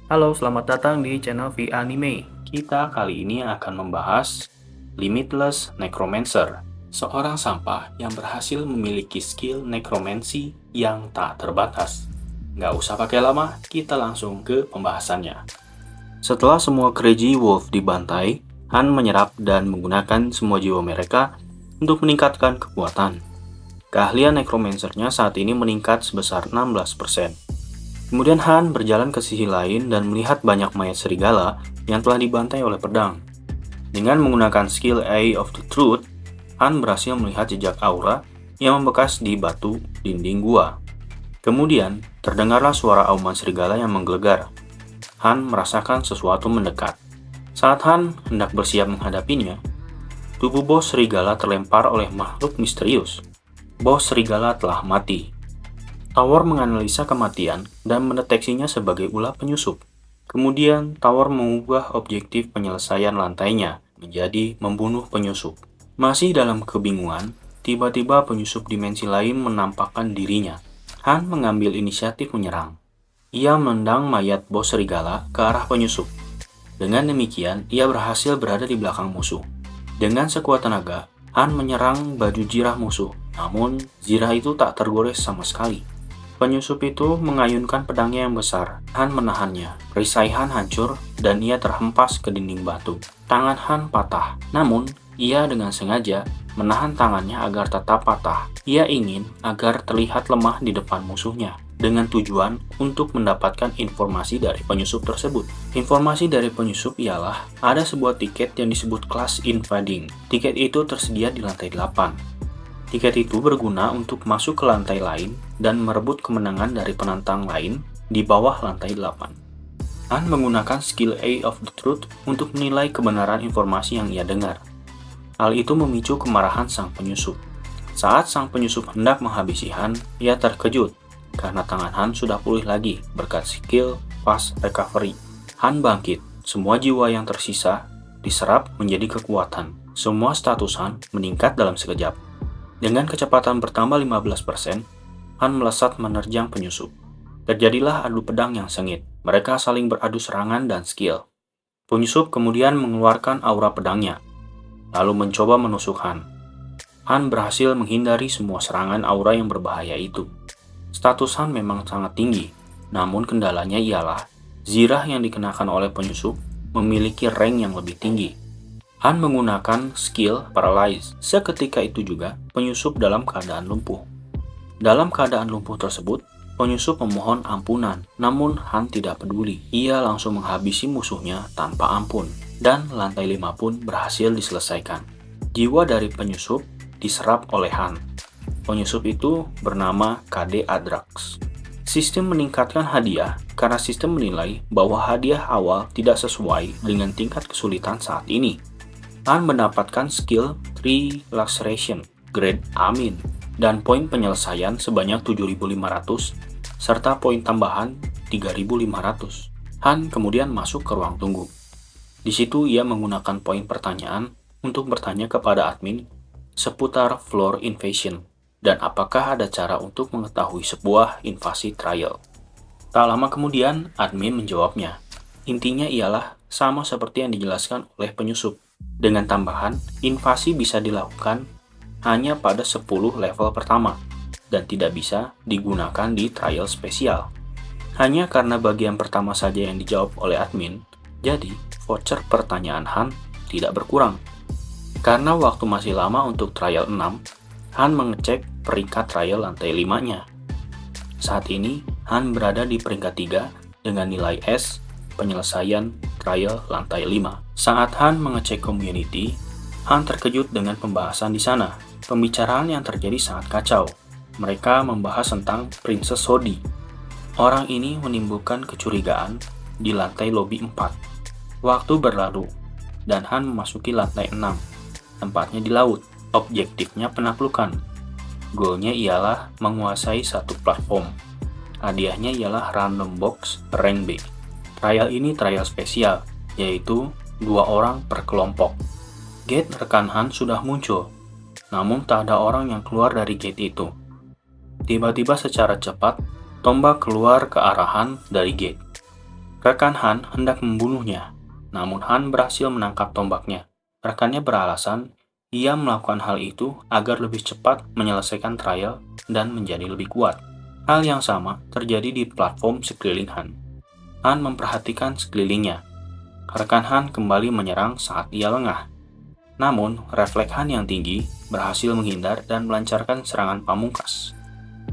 Halo, selamat datang di channel V Anime. Kita kali ini akan membahas Limitless Necromancer, seorang sampah yang berhasil memiliki skill necromancy yang tak terbatas. Nggak usah pakai lama, kita langsung ke pembahasannya. Setelah semua Crazy Wolf dibantai, Han menyerap dan menggunakan semua jiwa mereka untuk meningkatkan kekuatan. Keahlian necromancer-nya saat ini meningkat sebesar 16%. Kemudian Han berjalan ke sisi lain dan melihat banyak mayat serigala yang telah dibantai oleh pedang. Dengan menggunakan skill Eye of the Truth, Han berhasil melihat jejak aura yang membekas di batu dinding gua. Kemudian, terdengarlah suara auman serigala yang menggelegar. Han merasakan sesuatu mendekat. Saat Han hendak bersiap menghadapinya, tubuh bos serigala terlempar oleh makhluk misterius. Bos serigala telah mati. Tower menganalisa kematian dan mendeteksinya sebagai ulah penyusup. Kemudian, Tower mengubah objektif penyelesaian lantainya menjadi membunuh penyusup. Masih dalam kebingungan, tiba-tiba penyusup dimensi lain menampakkan dirinya. Han mengambil inisiatif menyerang. Ia menendang mayat bos serigala ke arah penyusup. Dengan demikian, ia berhasil berada di belakang musuh. Dengan sekuat tenaga, Han menyerang baju zirah musuh, namun zirah itu tak tergores sama sekali. Penyusup itu mengayunkan pedangnya yang besar. Han menahannya. Perisai Han hancur dan ia terhempas ke dinding batu. Tangan Han patah. Namun, ia dengan sengaja menahan tangannya agar tetap patah. Ia ingin agar terlihat lemah di depan musuhnya, dengan tujuan untuk mendapatkan informasi dari penyusup tersebut. Informasi dari penyusup ialah ada sebuah tiket yang disebut Class Invading. Tiket itu tersedia di lantai 8. Tiket itu berguna untuk masuk ke lantai lain dan merebut kemenangan dari penantang lain di bawah lantai 8. Han menggunakan skill Eye of the Truth untuk menilai kebenaran informasi yang ia dengar. Hal itu memicu kemarahan sang penyusup. Saat sang penyusup hendak menghabisi Han, ia terkejut karena tangan Han sudah pulih lagi berkat skill Fast Recovery. Han bangkit, semua jiwa yang tersisa diserap menjadi kekuatan. Semua status Han meningkat dalam sekejap. Dengan kecepatan bertambah 15%, Han melesat menerjang penyusup. Terjadilah adu pedang yang sengit. Mereka saling beradu serangan dan skill. Penyusup kemudian mengeluarkan aura pedangnya, lalu mencoba menusuk Han. Han berhasil menghindari semua serangan aura yang berbahaya itu. Status Han memang sangat tinggi, namun kendalanya ialah zirah yang dikenakan oleh penyusup memiliki rank yang lebih tinggi. Han menggunakan skill Paralyze. Seketika itu juga, penyusup dalam keadaan lumpuh. Dalam keadaan lumpuh tersebut, penyusup memohon ampunan, namun Han tidak peduli. Ia langsung menghabisi musuhnya tanpa ampun, dan lantai 5 pun berhasil diselesaikan. Jiwa dari penyusup diserap oleh Han. Penyusup itu bernama KD Adrax. Sistem meningkatkan hadiah karena sistem menilai bahwa hadiah awal tidak sesuai dengan tingkat kesulitan saat ini. Han mendapatkan skill 3 Laceration, grade Amin, dan poin penyelesaian sebanyak 7.500, serta poin tambahan 3.500. Han kemudian masuk ke ruang tunggu. Di situ ia menggunakan poin pertanyaan untuk bertanya kepada admin seputar floor invasion, dan apakah ada cara untuk mengetahui sebuah invasi trial. Tak lama kemudian, admin menjawabnya. Intinya ialah sama seperti yang dijelaskan oleh penyusup. Dengan tambahan, invasi bisa dilakukan hanya pada 10 level pertama dan tidak bisa digunakan di trial spesial. Hanya karena bagian pertama saja yang dijawab oleh admin, jadi voucher pertanyaan Han tidak berkurang. Karena waktu masih lama untuk trial 6, Han mengecek peringkat trial lantai 5-nya. Saat ini, Han berada di peringkat 3 dengan nilai S penyelesaian trial lantai 5. Saat Han mengecek community, Han terkejut dengan pembahasan di sana. Pembicaraan yang terjadi sangat kacau. Mereka membahas tentang Princess Hodi. Orang ini menimbulkan kecurigaan di lantai lobi 4. Waktu berlalu, dan Han memasuki lantai 6. Tempatnya di laut. Objektifnya penaklukan. Goalnya ialah menguasai satu platform. Hadiahnya ialah random box rank B. Trial ini trial spesial, yaitu 2 orang per kelompok. Gate rekan Han sudah muncul, namun tak ada orang yang keluar dari gate itu. Tiba-tiba secara cepat, tombak keluar ke arah Han dari gate. Rekan Han hendak membunuhnya, namun Han berhasil menangkap tombaknya. Rekannya beralasan ia melakukan hal itu agar lebih cepat menyelesaikan trial dan menjadi lebih kuat. Hal yang sama terjadi di platform sekeliling Han. Han memperhatikan sekelilingnya. Rekan Han kembali menyerang saat ia lengah. Namun, refleks Han yang tinggi berhasil menghindar dan melancarkan serangan pamungkas.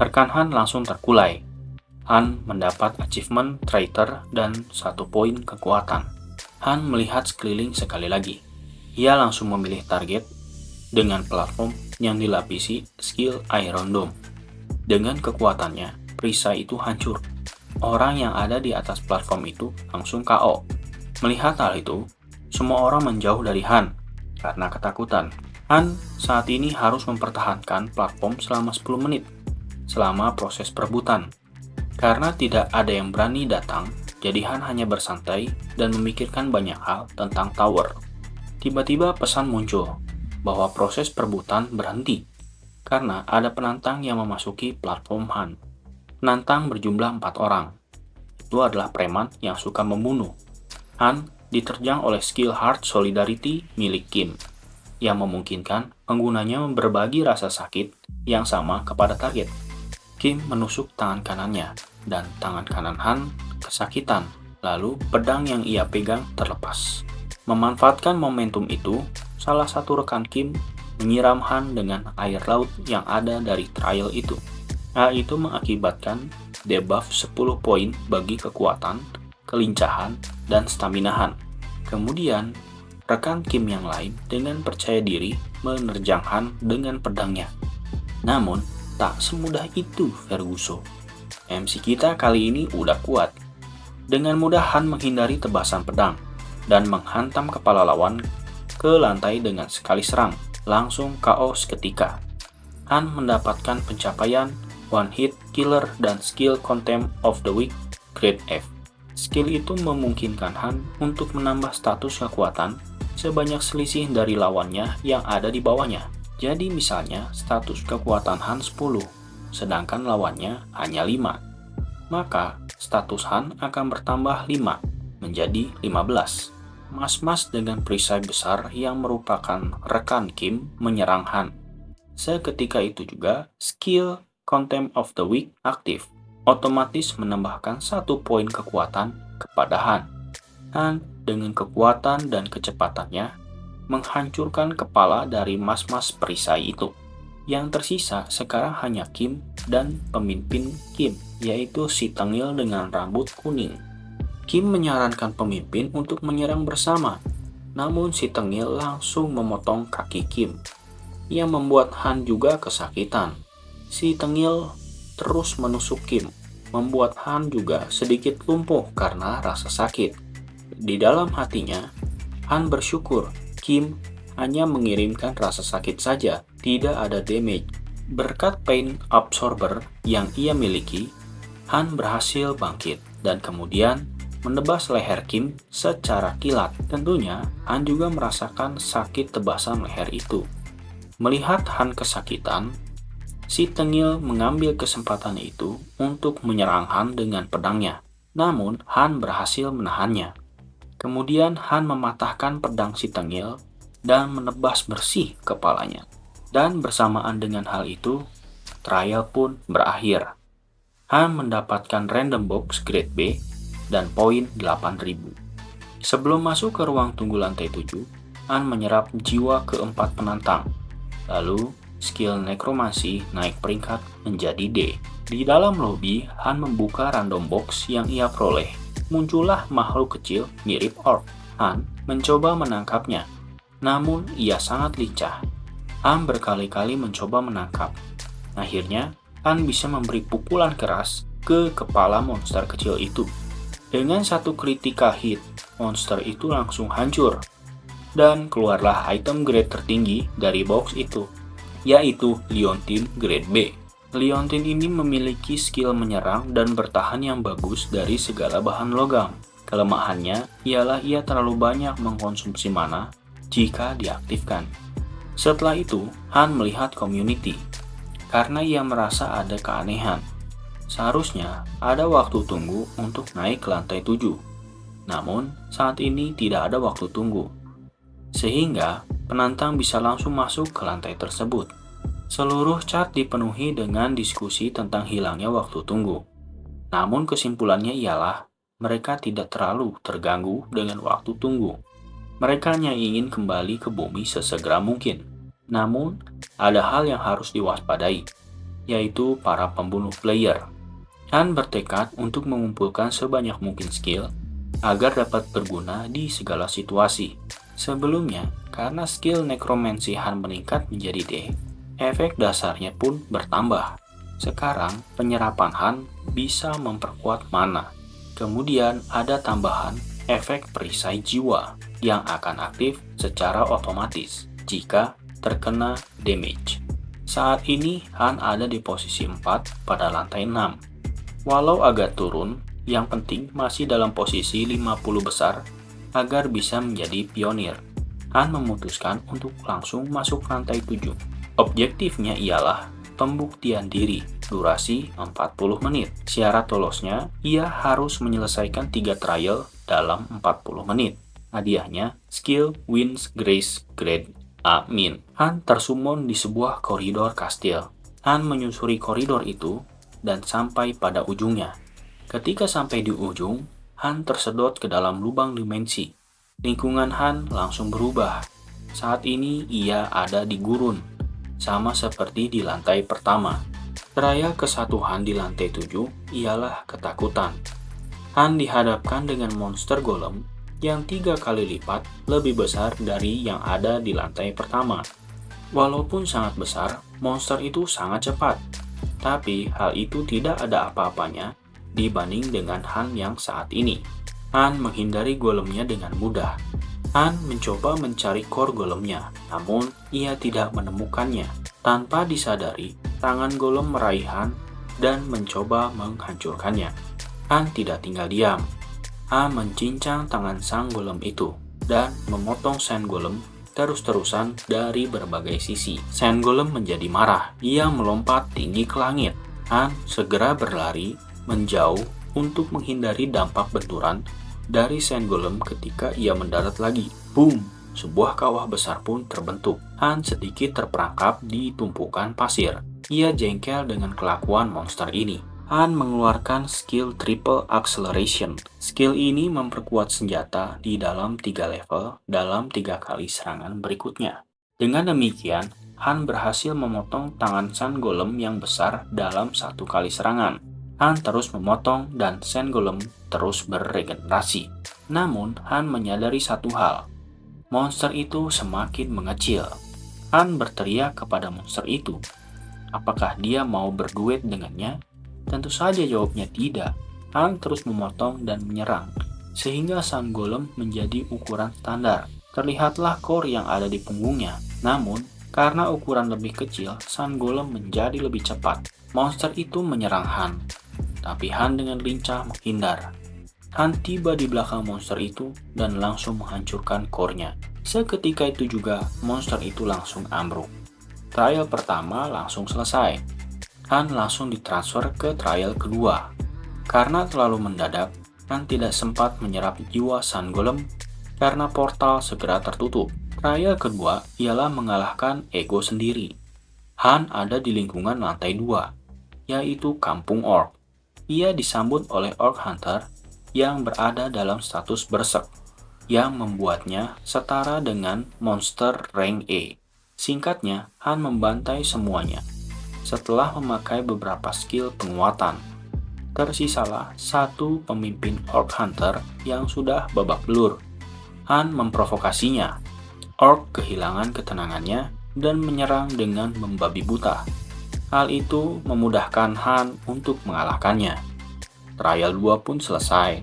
Rekan Han langsung terkulai. Han mendapat achievement traitor dan 1 poin kekuatan. Han melihat sekeliling sekali lagi. Ia langsung memilih target dengan platform yang dilapisi skill Iron Dome. Dengan kekuatannya, perisai itu hancur. Orang yang ada di atas platform itu langsung KO. Melihat hal itu, semua orang menjauh dari Han karena ketakutan. Han saat ini harus mempertahankan platform selama 10 menit selama proses perebutan. Karena tidak ada yang berani datang, jadi Han hanya bersantai dan memikirkan banyak hal tentang tower. Tiba-tiba pesan muncul bahwa proses perebutan berhenti karena ada penantang yang memasuki platform Han. Penantang berjumlah 4 orang. Itu adalah preman yang suka membunuh. Han diterjang oleh skill Heart Solidarity milik Kim, yang memungkinkan penggunanya berbagi rasa sakit yang sama kepada target. Kim menusuk tangan kanannya, dan tangan kanan Han kesakitan, lalu pedang yang ia pegang terlepas. Memanfaatkan momentum itu, salah satu rekan Kim menyiram Han dengan air laut yang ada dari trial itu. Hal itu mengakibatkan debuff 10 poin bagi kekuatan, kelincahan, dan stamina Han. Kemudian, rekan Kim yang lain dengan percaya diri menerjang Han dengan pedangnya. Namun, tak semudah itu Ferguson. MC kita kali ini udah kuat. Dengan mudah Han menghindari tebasan pedang dan menghantam kepala lawan ke lantai dengan sekali serang, langsung KO seketika. Han mendapatkan pencapaian One Hit Killer dan skill Contempt of the Weak Grade F. Skill itu memungkinkan Han untuk menambah status kekuatan sebanyak selisih dari lawannya yang ada di bawahnya. Jadi misalnya status kekuatan Han 10, sedangkan lawannya hanya 5. Maka status Han akan bertambah 5 menjadi 15. Mas-mas dengan perisai besar yang merupakan rekan Kim menyerang Han. Seketika itu juga skill Contempt of the Weak aktif, otomatis menambahkan 1 poin kekuatan kepada Han. Han dengan kekuatan dan kecepatannya menghancurkan kepala dari mas-mas perisai itu. Yang tersisa sekarang hanya Kim dan pemimpin Kim, yaitu si tengil dengan rambut kuning. Kim menyarankan pemimpin untuk menyerang bersama, namun si tengil langsung memotong kaki Kim, yang membuat Han juga kesakitan. Si tengil terus menusuk Kim, membuat Han juga sedikit lumpuh karena rasa sakit. Di dalam hatinya, Han bersyukur Kim hanya mengirimkan rasa sakit saja, tidak ada damage. Berkat pain absorber yang ia miliki, Han berhasil bangkit dan kemudian menebas leher Kim secara kilat. Tentunya, Han juga merasakan sakit tebasan leher itu. Melihat Han kesakitan, si tengil mengambil kesempatan itu untuk menyerang Han dengan pedangnya. Namun, Han berhasil menahannya. Kemudian Han mematahkan pedang si tengil dan menebas bersih kepalanya. Dan bersamaan dengan hal itu, trial pun berakhir. Han mendapatkan random box grade B dan poin 8000. Sebelum masuk ke ruang tunggu lantai 7, Han menyerap jiwa keempat penantang. Lalu, skill nekromansi naik peringkat menjadi D. Di dalam lobi, Han membuka random box yang ia peroleh. Muncullah makhluk kecil mirip orc. Han mencoba menangkapnya, namun ia sangat lincah. Han berkali-kali mencoba menangkap. Akhirnya, Han bisa memberi pukulan keras ke kepala monster kecil itu. Dengan 1 critical hit, monster itu langsung hancur. Dan keluarlah item grade tertinggi dari box itu, yaitu Liontin grade B. Liontin ini memiliki skill menyerang dan bertahan yang bagus dari segala bahan logam. Kelemahannya ialah ia terlalu banyak mengkonsumsi mana jika diaktifkan. Setelah itu, Han melihat community, karena ia merasa ada keanehan. Seharusnya ada waktu tunggu untuk naik ke lantai 7. Namun, saat ini tidak ada waktu tunggu, sehingga penantang bisa langsung masuk ke lantai tersebut. Seluruh chat dipenuhi dengan diskusi tentang hilangnya waktu tunggu. Namun kesimpulannya ialah mereka tidak terlalu terganggu dengan waktu tunggu. Mereka hanya ingin kembali ke bumi sesegera mungkin. Namun, ada hal yang harus diwaspadai, yaitu para pembunuh player. Han bertekad untuk mengumpulkan sebanyak mungkin skill agar dapat berguna di segala situasi. Sebelumnya, karena skill nekromansi Han meningkat menjadi D, efek dasarnya pun bertambah. Sekarang, penyerapan Han bisa memperkuat mana. Kemudian ada tambahan efek perisai jiwa yang akan aktif secara otomatis jika terkena damage. Saat ini Han ada di posisi 4 pada lantai 6. Walau agak turun, yang penting masih dalam posisi 50 besar agar bisa menjadi pionir. Han memutuskan untuk langsung masuk lantai 7. Objektifnya ialah pembuktian diri, durasi 40 menit. Syarat lolosnya, ia harus menyelesaikan 3 trial dalam 40 menit. Hadiahnya, skill wins grace grade A-. Han tersummon di sebuah koridor kastil. Han menyusuri koridor itu dan sampai pada ujungnya. Ketika sampai di ujung, Han tersedot ke dalam lubang dimensi. Lingkungan Han langsung berubah. Saat ini ia ada di gurun, sama seperti di lantai pertama. Trial kesatuan di lantai 7 ialah ketakutan. Han dihadapkan dengan monster golem yang 3 kali lipat lebih besar dari yang ada di lantai pertama. Walaupun sangat besar, monster itu sangat cepat. Tapi hal itu tidak ada apa-apanya dibanding dengan Han yang saat ini. Han menghindari golemnya dengan mudah. Han mencoba mencari core golemnya, namun ia tidak menemukannya. Tanpa disadari, tangan golem meraih Han dan mencoba menghancurkannya. Han tidak tinggal diam. Han mencincang tangan sang golem itu dan memotong sand golem terus-terusan dari berbagai sisi. Sand golem menjadi marah. Ia melompat tinggi ke langit. Han segera berlari menjauh untuk menghindari dampak benturan dari sand golem ketika ia mendarat lagi. Boom! Sebuah kawah besar pun terbentuk. Han sedikit terperangkap di tumpukan pasir. Ia jengkel dengan kelakuan monster ini. Han mengeluarkan skill Triple Acceleration. Skill ini memperkuat senjata di dalam 3 level dalam 3 kali serangan berikutnya. Dengan demikian, Han berhasil memotong tangan Sand Golem yang besar dalam 1 kali serangan. Han terus memotong dan Sand Golem terus beregenerasi. Namun, Han menyadari satu hal. Monster itu semakin mengecil. Han berteriak kepada monster itu. Apakah dia mau berduet dengannya? Tentu saja jawabnya tidak. Han terus memotong dan menyerang, sehingga sang golem menjadi ukuran standar. Terlihatlah core yang ada di punggungnya. Namun, karena ukuran lebih kecil, sang golem menjadi lebih cepat. Monster itu menyerang Han, tapi Han dengan lincah menghindar. Han tiba di belakang monster itu dan langsung menghancurkan core-nya. Seketika itu juga, monster itu langsung ambruk. Trial pertama langsung selesai. Han langsung ditransfer ke trial kedua. Karena terlalu mendadak, Han tidak sempat menyerap jiwa Sun Golem karena portal segera tertutup. Trial kedua ialah mengalahkan ego sendiri. Han ada di lingkungan lantai 2, yaitu Kampung Orc. Ia disambut oleh Orc Hunter yang berada dalam status berserk, yang membuatnya setara dengan monster rank E. Singkatnya, Han membantai semuanya. Setelah memakai beberapa skill penguatan, tersisalah satu pemimpin Orc Hunter yang sudah babak belur. Han memprovokasinya. Orc kehilangan ketenangannya dan menyerang dengan membabi buta. Hal itu memudahkan Han untuk mengalahkannya. Trial 2 pun selesai.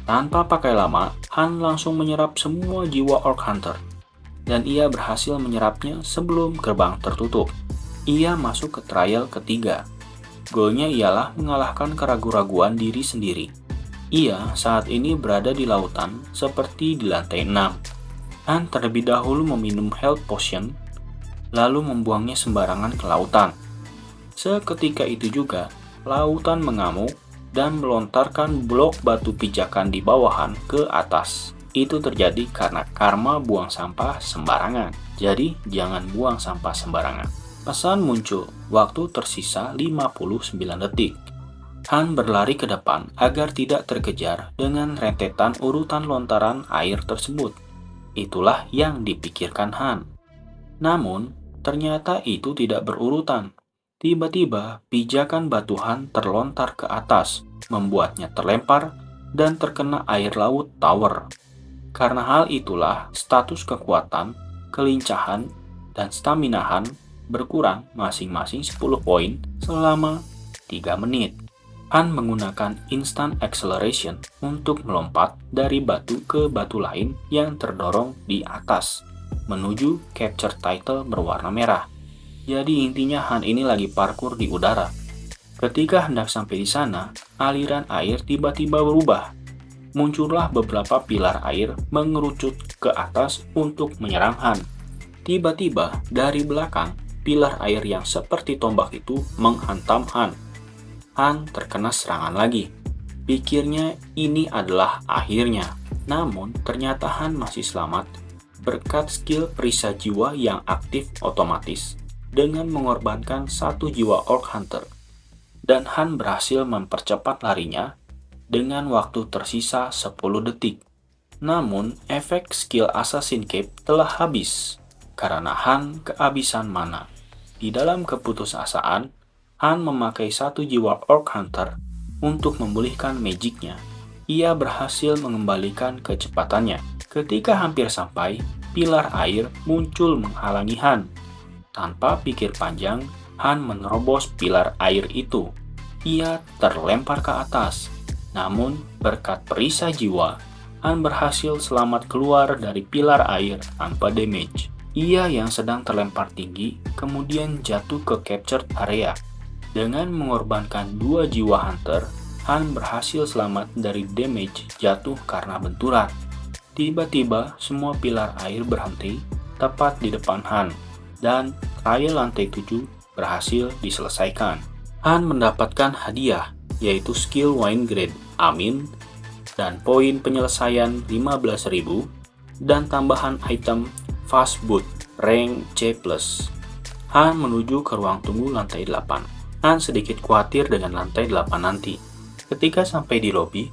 Tanpa pakai lama, Han langsung menyerap semua jiwa Orc Hunter, dan ia berhasil menyerapnya sebelum gerbang tertutup. Ia masuk ke trial ketiga. Goalnya ialah mengalahkan keraguan-raguan diri sendiri. Ia saat ini berada di lautan seperti di lantai 6. Han terlebih dahulu meminum health potion, lalu membuangnya sembarangan ke lautan. Seketika itu juga, lautan mengamuk dan melontarkan blok batu pijakan di bawahan ke atas. Itu terjadi karena karma buang sampah sembarangan. Jadi, jangan buang sampah sembarangan. Pesan muncul, waktu tersisa 59 detik. Han berlari ke depan agar tidak terkejar dengan rentetan urutan lontaran air tersebut. Itulah yang dipikirkan Han. Namun, ternyata itu tidak berurutan. Tiba-tiba, pijakan batu Han terlontar ke atas, membuatnya terlempar dan terkena air laut tower. Karena hal itulah, status kekuatan, kelincahan, dan stamina Han berkurang masing-masing 10 poin selama 3 menit. Han menggunakan instant acceleration untuk melompat dari batu ke batu lain yang terdorong di atas, menuju capture title berwarna merah. Jadi intinya Han ini lagi parkur di udara. Ketika hendak sampai di sana, aliran air tiba-tiba berubah. Muncullah beberapa pilar air mengerucut ke atas untuk menyerang Han. Tiba-tiba dari belakang, pilar air yang seperti tombak itu menghantam Han. Han terkena serangan lagi. Pikirnya ini adalah akhirnya. Namun ternyata Han masih selamat berkat skill perisai jiwa yang aktif otomatis dengan mengorbankan 1 jiwa Orc Hunter. Dan Han berhasil mempercepat larinya dengan waktu tersisa 10 detik. Namun efek skill Assassin Cape telah habis karena Han kehabisan mana. Di dalam keputusasaan, Han memakai 1 jiwa Orc Hunter untuk memulihkan magicnya. Ia berhasil mengembalikan kecepatannya. Ketika hampir sampai, pilar air muncul menghalangi Han. Tanpa pikir panjang, Han menerobos pilar air itu. Ia terlempar ke atas. Namun, berkat perisai jiwa, Han berhasil selamat keluar dari pilar air tanpa damage. Ia yang sedang terlempar tinggi kemudian jatuh ke captured area. Dengan mengorbankan 2 jiwa hunter, Han berhasil selamat dari damage jatuh karena benturan. Tiba-tiba semua pilar air berhenti tepat di depan Han, dan trial lantai 7 berhasil diselesaikan. Han mendapatkan hadiah, yaitu skill wine grade Amin, dan poin penyelesaian 15.000, dan tambahan item Fast Boot rank C+. Han menuju ke ruang tunggu lantai 8. Han sedikit khawatir dengan lantai 8 nanti. Ketika sampai di lobi,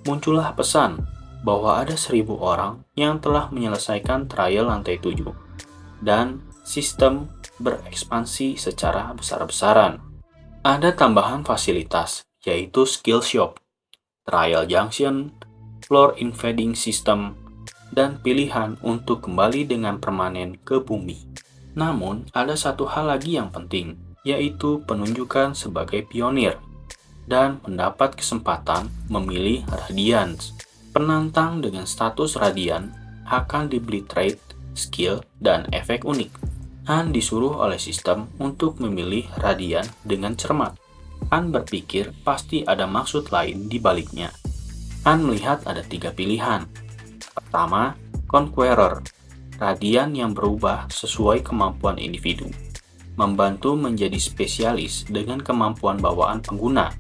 muncullah pesan bahwa ada 1.000 orang yang telah menyelesaikan trial lantai 7, dan sistem berekspansi secara besar-besaran. Ada tambahan fasilitas, yaitu skill shop, trial junction, floor invading system, dan pilihan untuk kembali dengan permanen ke bumi. Namun, ada satu hal lagi yang penting, yaitu penunjukan sebagai pionir, dan mendapat kesempatan memilih Radiance. Penantang dengan status Radiant akan diberi trait, skill, dan efek unik. Han disuruh oleh sistem untuk memilih Radiant dengan cermat. Han berpikir pasti ada maksud lain di baliknya. Han melihat ada 3 pilihan. Pertama, Conqueror, Radiant yang berubah sesuai kemampuan individu, membantu menjadi spesialis dengan kemampuan bawaan pengguna,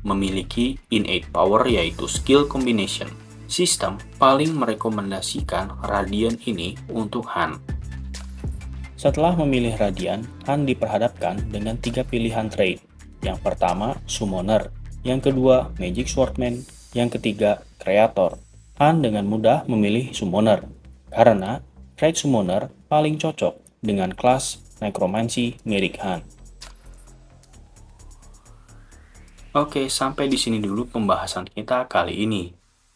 memiliki innate power yaitu skill combination. Sistem paling merekomendasikan Radiant ini untuk Han. Setelah memilih Radiant, Han diperhadapkan dengan 3 pilihan trait. Yang pertama, Summoner, yang kedua, Magic Swordman, yang ketiga, Creator. Han dengan mudah memilih Summoner, karena trait Summoner paling cocok dengan kelas Necromancy milik Han. Oke, sampai di sini dulu pembahasan kita kali ini.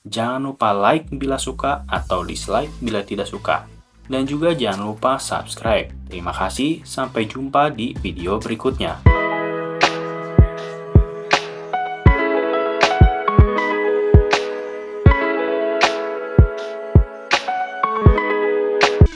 Jangan lupa like bila suka atau dislike bila tidak suka. Dan juga jangan lupa subscribe. Terima kasih, sampai jumpa di video berikutnya.